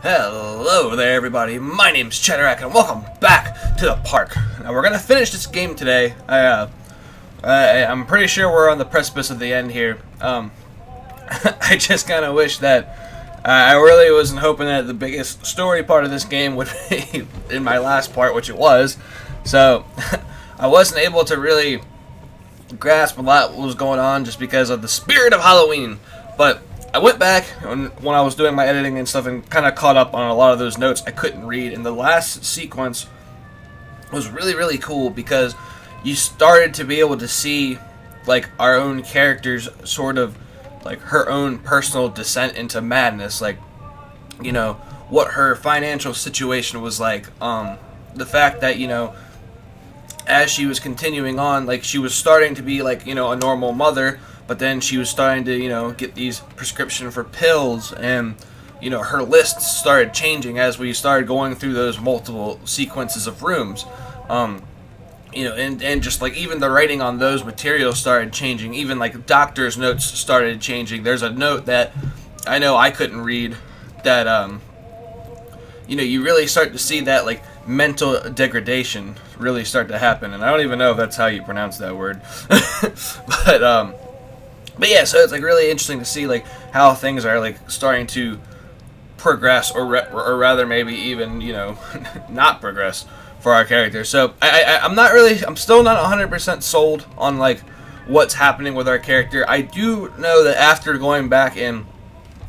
Hello there everybody, my name's Chadarak and welcome back to the park. Now we're gonna finish this game today. I'm pretty sure we're on the precipice of the end here. I just kinda wish that I really wasn't hoping that the biggest story part of this game would be in my last part, which it was. So I wasn't able to really grasp a lot what was going on just because of the spirit of Halloween. But I went back when I was doing my editing and stuff and kind of caught up on a lot of those notes I couldn't read. And the last sequence was really cool because you started to be able to see like our own characters sort of like her own personal descent into madness, like, you know, what her financial situation was like, the fact that, you know, as she was continuing on, like, she was starting to be like, you know, a normal mother, but then she was starting to, you know, get these prescription for pills, and, you know, her lists started changing as we started going through those multiple sequences of rooms. You know, and just like even the writing on those materials started changing. Even like doctor's notes started changing. There's a note that I know I couldn't read that, you know, you really start to see that like mental degradation really start to happen. And I don't even know if that's how you pronounce that word. But yeah, so it's like really interesting to see like how things are like starting to progress, or rather maybe even, you know, not progress for our character. So I'm still not 100% sold on like what's happening with our character. I do know that after going back and,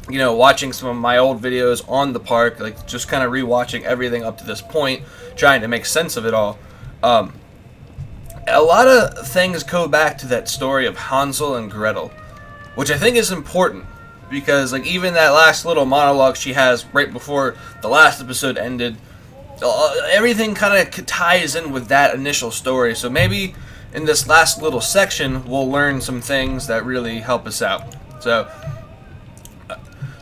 you know, watching some of my old videos on the park, like just kind of rewatching everything up to this point, trying to make sense of it all, a lot of things go back to that story of Hansel and Gretel, which I think is important because like even that last little monologue she has right before the last episode ended, everything kind of ties in with that initial story. So maybe in this last little section we'll learn some things that really help us out. So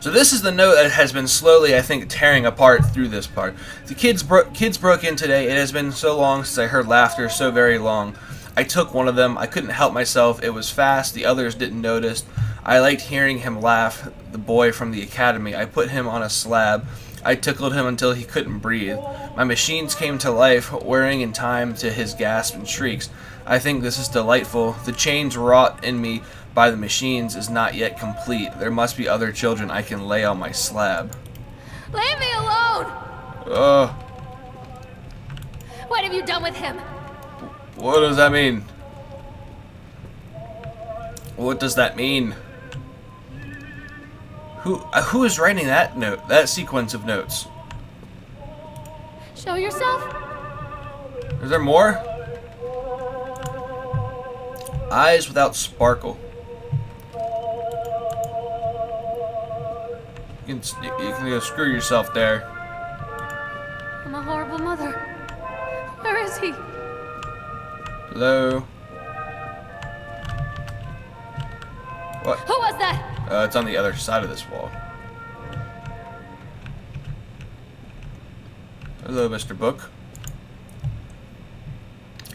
this is the note that has been slowly, I think, tearing apart through this part. The kids broke in today. It has been so long since I heard laughter, so very long. I took one of them. I couldn't help myself. It was fast. The others didn't notice. I liked hearing him laugh, the boy from the academy. I put him on a slab. I tickled him until he couldn't breathe. My machines came to life, whirring in time to his gasps and shrieks. I think this is delightful. The change wrought in me by the machines is not yet complete. There must be other children I can lay on my slab. Leave me alone! What have you done with him? What does that mean? What does that mean? Who is writing that note? That sequence of notes? Show yourself? Is there more? Eyes without sparkle. You can go screw yourself there. I'm a horrible mother. Where is he? Hello? What? Who was that? It's on the other side of this wall. Hello, Mr. Book.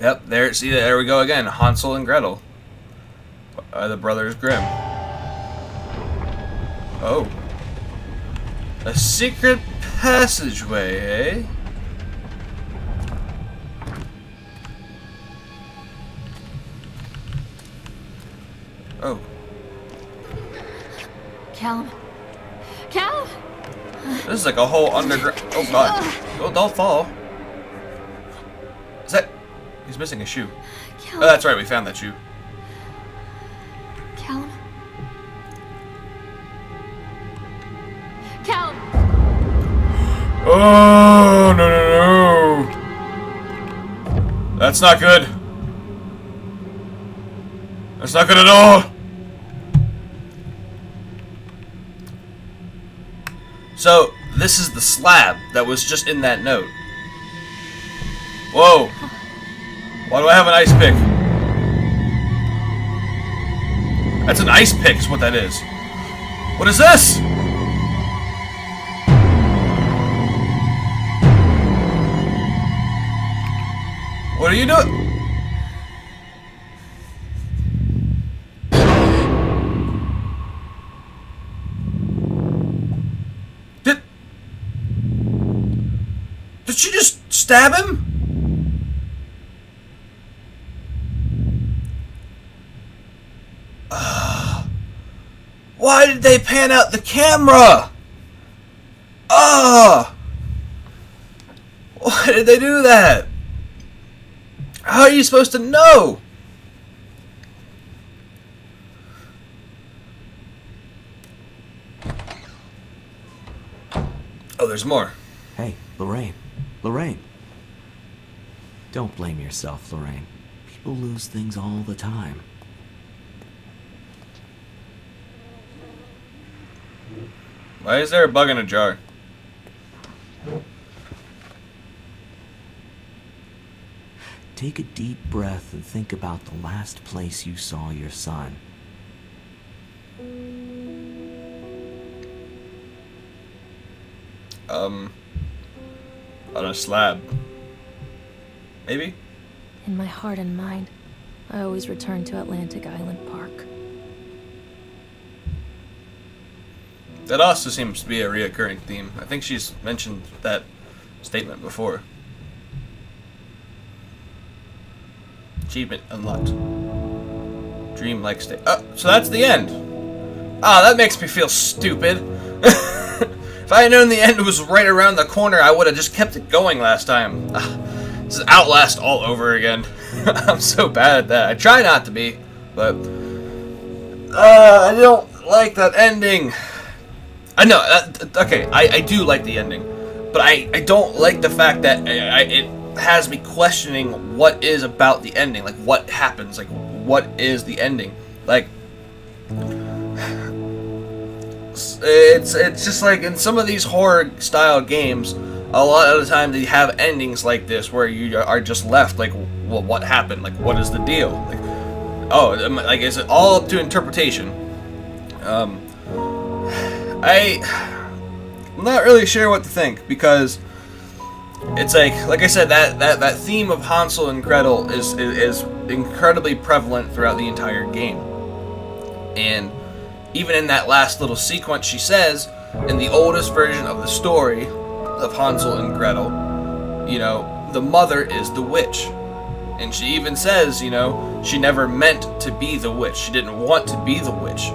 Yep, there we go again. Hansel and Gretel. The Brothers Grimm. Oh. A secret passageway, eh? Oh. Callum. Callum! This is like a whole underground... Oh, God. Don't fall. Is that... He's missing a shoe. Callum. Oh, that's right. We found that shoe. Callum. Callum! Oh, no. That's not good. That's not good at all. So, this is the slab that was just in that note. Whoa. Why do I have an ice pick? That's an ice pick is what that is. What is this? What are you doing? Did she just stab him? Why did they pan out the camera? Why did they do that? How are you supposed to know? Oh, there's more. Hey, Lorraine. Lorraine. Don't blame yourself, Lorraine. People lose things all the time. Why is there a bug in a jar? Take a deep breath and think about the last place you saw your son. On a slab. Maybe? In my heart and mind, I always return to Atlantic Island Park. That also seems to be a reoccurring theme. I think she's mentioned that statement before. Achievement unlocked. Dreamlike state. Oh, so that's the end. Ah, that makes me feel stupid. If I had known the end was right around the corner, I would have just kept it going last time. This is Outlast all over again. I'm so bad at that. I try not to be, but I don't like that ending. I know. Okay, I do like the ending, but I don't like the fact that it has me questioning what is about the ending. Like, what happens? Like, what is the ending? Like, it's just like in some of these horror style games, a lot of the time they have endings like this where you are just left like, well, what happened? Like, what is the deal? Like, oh, like, is it all up to interpretation? I'm not really sure what to think, because it's like I said, that theme of Hansel and Gretel is incredibly prevalent throughout the entire game. And even in that last little sequence, she says, in the oldest version of the story of Hansel and Gretel, you know, the mother is the witch. And she even says, you know, she never meant to be the witch. She didn't want to be the witch.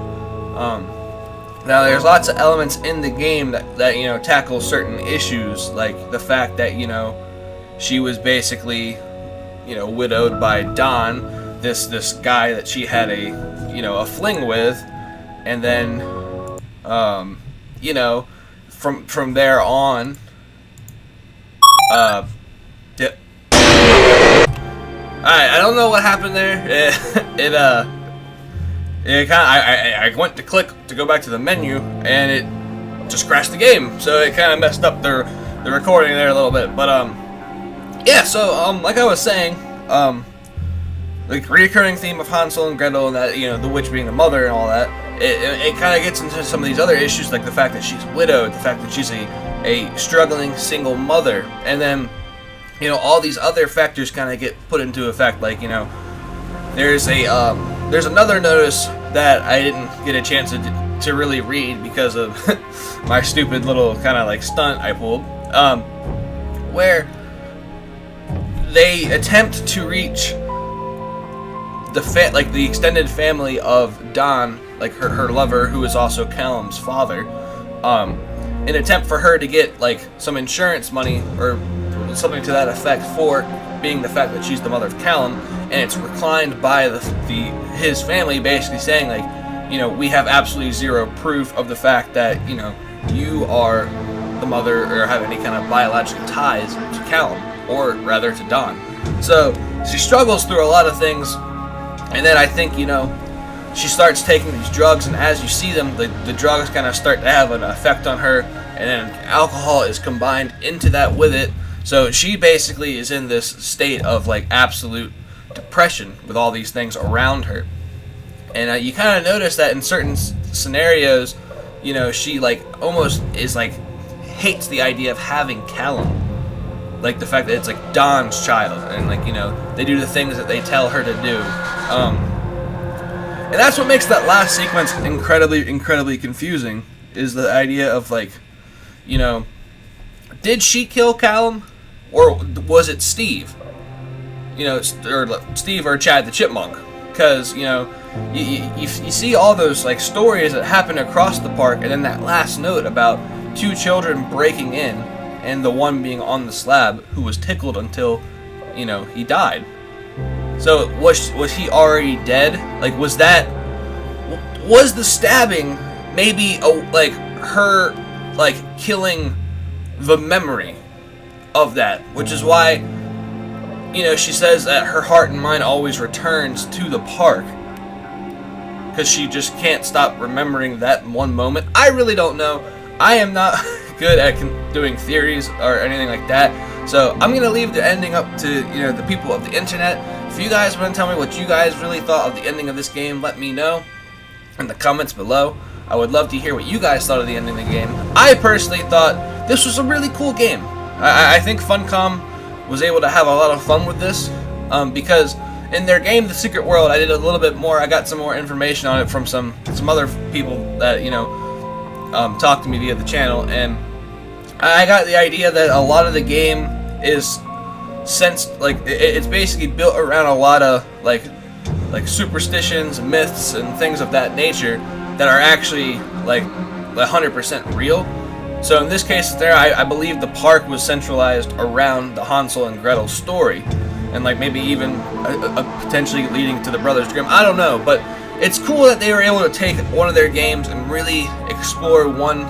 Now, there's lots of elements in the game that you know, tackle certain issues, like the fact that, you know, she was basically, you know, widowed by Don, this guy that she had a fling with, and then, you know, from there on, yeah. I don't know what happened there. I went to click to go back to the menu, and it just crashed the game. So it kind of messed up the recording there a little bit. But yeah. So like I was saying, the recurring theme of Hansel and Gretel, and that, you know, the witch being the mother and all that. It kind of gets into some of these other issues, like the fact that she's widowed, the fact that she's a struggling single mother, and then, you know, all these other factors kind of get put into effect. Like, you know, there's another notice that I didn't get a chance to really read because of my stupid little kind of like stunt I pulled, where they attempt to reach the extended family of Don, like her lover, who is also Callum's father, in an attempt for her to get like some insurance money or something to that effect for being the fact that she's the mother of Callum, and it's reclined by his family, basically saying, like, you know, we have absolutely zero proof of the fact that, you know, you are the mother or have any kind of biological ties to Callum, or rather to Don. So she struggles through a lot of things, and then I think, you know, she starts taking these drugs, and as you see them, the drugs kind of start to have an effect on her, and then alcohol is combined into that with it. So she basically is in this state of like absolute depression with all these things around her. And you kind of notice that in certain scenarios, you know, she like almost is like hates the idea of having Callum. Like the fact that it's like Don's child, and like, you know, they do the things that they tell her to do. And that's what makes that last sequence incredibly confusing, is the idea of like, you know, did she kill Callum? or was it Steve? You know, or Steve or Chad the Chipmunk? Because you know, you see all those like stories that happen across the park, and then that last note about 2 children breaking in, and the one being on the slab who was tickled until, you know, he died. So was he already dead? Like, was the stabbing maybe like her like killing the memory of that, which is why, you know, she says that her heart and mind always returns to the park because she just can't stop remembering that one moment. I really don't know. I am not good at doing theories or anything like that, so I'm gonna leave the ending up to, you know, the people of the internet. If you guys want to tell me what you guys really thought of the ending of this game, let me know in the comments below. I would love to hear what you guys thought of the ending of the game. I personally thought this was a really cool game. I think Funcom was able to have a lot of fun with this, because in their game, The Secret World, I did a little bit more. I got some more information on it from some other people that, you know, talked to me via the channel, and I got the idea that a lot of the game is it's basically built around a lot of like superstitions, myths, and things of that nature that are actually like 100% real. So in this case, I believe the park was centralized around the Hansel and Gretel story, and like maybe even potentially leading to the Brothers Grimm. I don't know, but it's cool that they were able to take one of their games and really explore one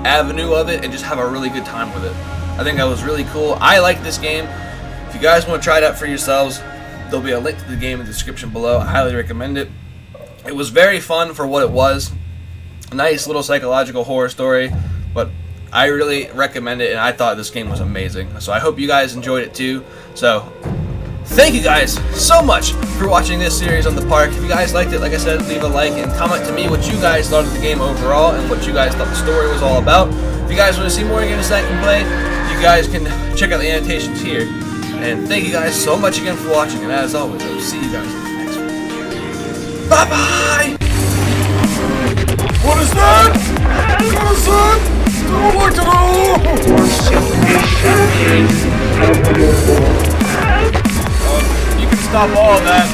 avenue of it and just have a really good time with it. I think that was really cool. I like this game. If you guys want to try it out for yourselves, there'll be a link to the game in the description below. I highly recommend it. It was very fun for what it was. A nice little psychological horror story, but I really recommend it, and I thought this game was amazing. So I hope you guys enjoyed it too. So thank you guys so much for watching this series on the park. If you guys liked it, like I said, leave a like and comment to me what you guys thought of the game overall and what you guys thought the story was all about. If you guys want to see more games that I can play, you guys can check out the annotations here. And thank you guys so much again for watching, and as always, I will see you guys in the next video. Bye-bye! What is that? What is that? Don't like it all! You can stop all of that.